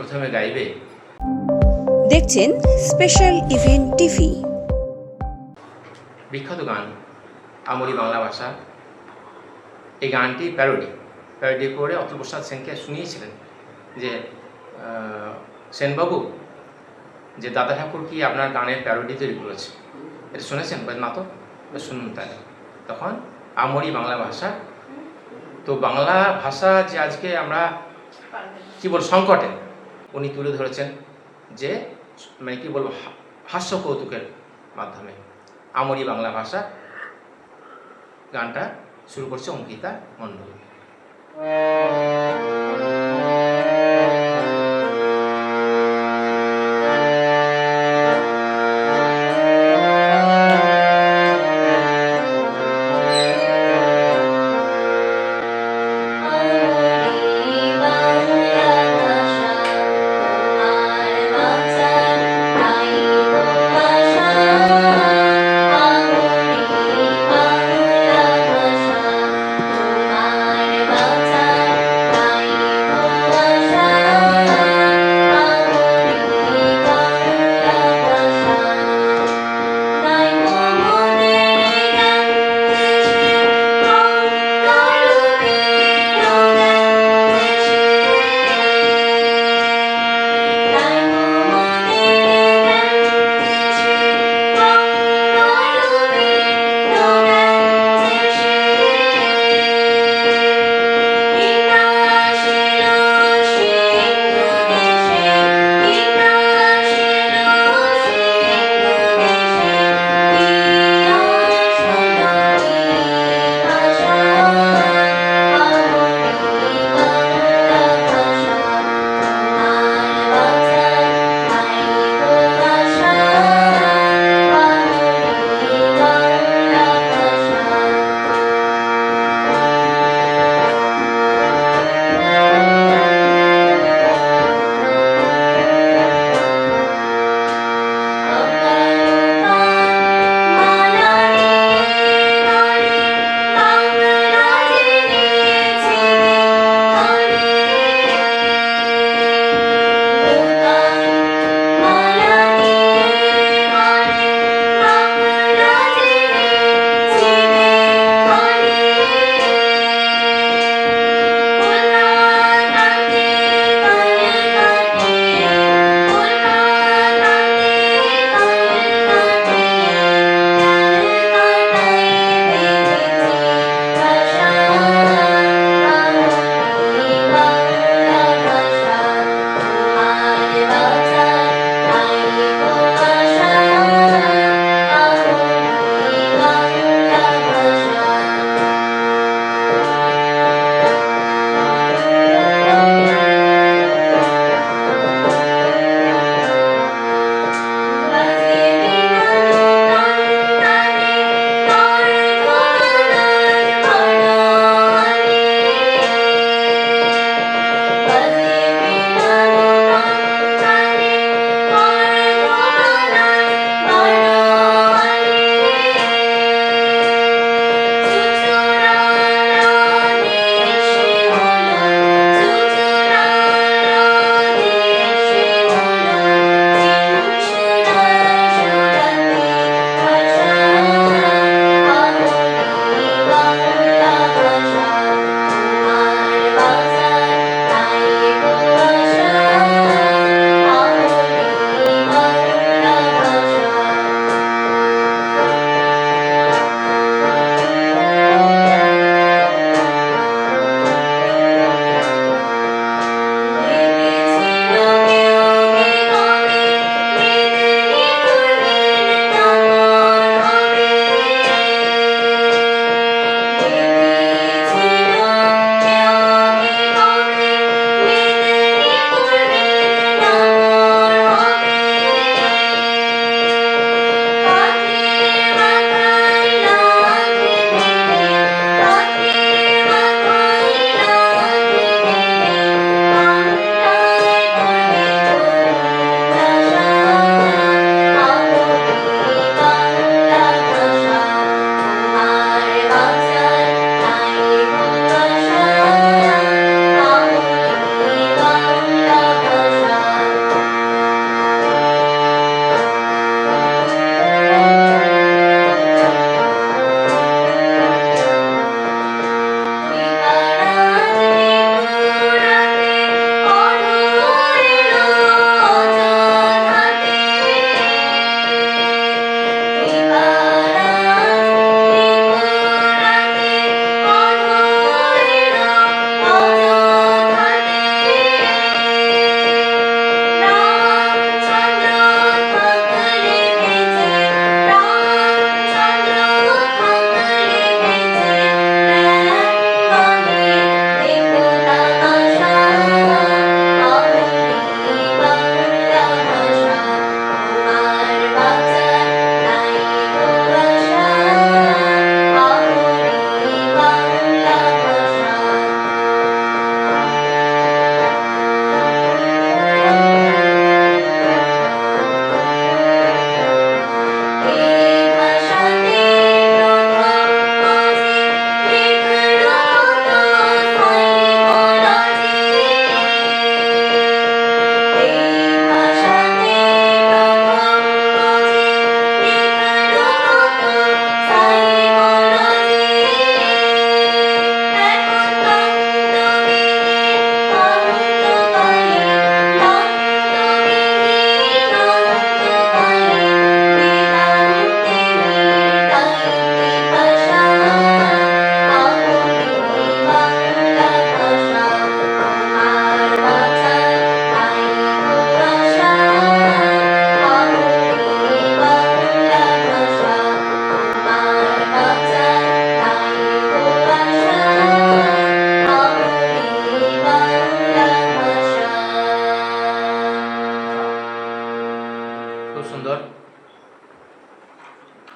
প্রথমে গাইবে। দেখছেন স্পেশাল ইভেন্ট টিভি। বিখ্যাত গান আমরি বাংলা ভাষা, এই গানটি প্যারোডি করে অতুল প্রসাদ সেনকে শুনিয়েছিলেন যে সেনবাবু, যে দাদা ঠাকুর কি আপনার গানের প্যারোডি তৈরি করেছে, এটা শুনেছেন? না তো শুনুন তাই। তখন আমরি বাংলা ভাষা, তো বাংলা ভাষা যে আজকে আমরা কী বল সংকটে, উনি তুলে ধরেছেন যে মানে কী বলবো হাস্য কৌতুকের মাধ্যমে। আমরি বাংলা ভাষা গানটা শুরু করছে অঙ্কিতা মণ্ডল।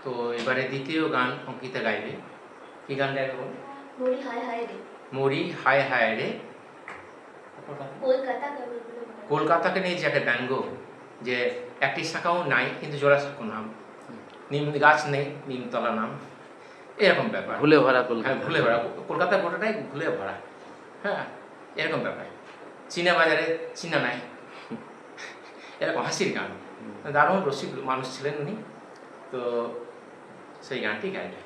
তো এবারে দ্বিতীয় গান অঙ্কিতা গাইবে। কি গান গাইবে বল? मोरी हाय हाय रे মরি হায় হায় রে। कोलकाता का बुलबुल भरा। কলকাতাকে নিয়ে যে একটা ব্যঙ্গ, যে একটি শাখাও নাই কিন্তু জোড়া শাখা নাম, নিম গাছ নেই নিমতলা নাম, এরকম ব্যাপার। ভুলে ভরা হ্যাঁ, কলকাতা। ভুলে ভরা কলকাতা গোটাটাই ভুলে ভরা। হ্যাঁ, এরকম ব্যাপার। চীনা বাজারে চীনা নাই, এরকম হাসির গান। দারুণ রসিক মানুষ ছিলেন উনি, তো সেই গানটি গাইলেন।